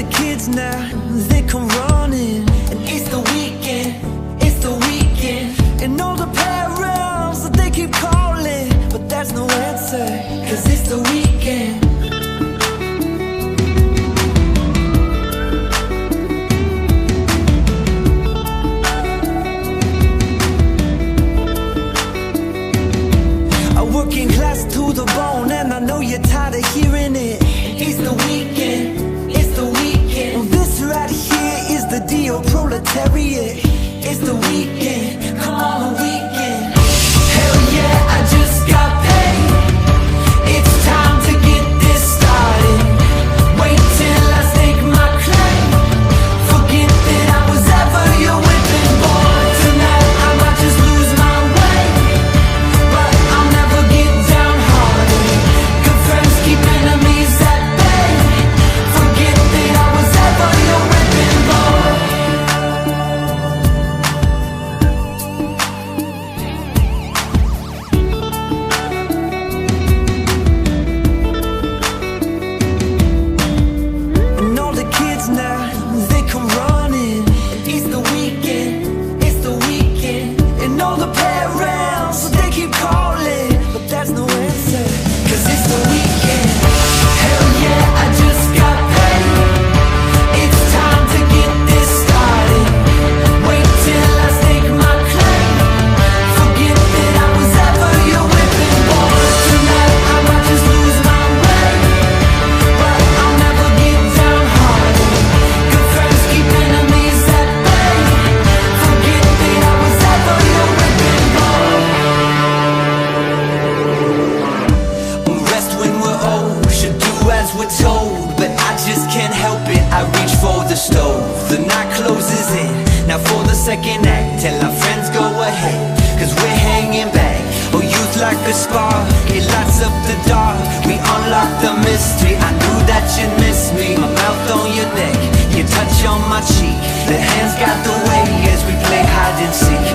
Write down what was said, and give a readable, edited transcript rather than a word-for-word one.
the kids now, they come running, and it's the weekend, it's the weekend. And all the parents, they keep calling, but there's no answer, cause it's the weekend. Working class to the bone, and I know you're tired of hearing it. It's the weekend, it's the weekend. Well, this right here is the deal, proletariat. It's the weekend, come on, the weekend. Hell yeah, I just got paid. It's time to get this started. Wait till I stake my claim. Forget that I was ever your whipping boy. Tonight I might just lose my way, but I'll never get downhearted. Good friends keep enemies at bay. Forget that I was ever your whipping boy. And all the kids now, they come running. It's the weekend, it's the weekend. And all the parents, they keep calling, but there's no answer, cause it's the weekend. Hell yeah, I just got paid. It's time to get this started. Wait till I stake my claim. Forget that I was ever your whipping boy. Tonight I might just lose my way, but I'll never get downhearted. Good friends keep enemies at bay. Forget that I was ever your whipping boy. Rest when we're old, should do as we're told, but I just can't help it, I reach for the stove. The night closes in, now for the second act. Tell our friends go ahead, cause we're hanging back. Oh, youth like a spark, it lights up the dark. We unlock the mystery, I knew that you'd miss me. My mouth on your neck, your touch on my cheek. The hands got the way as we play hide and seek.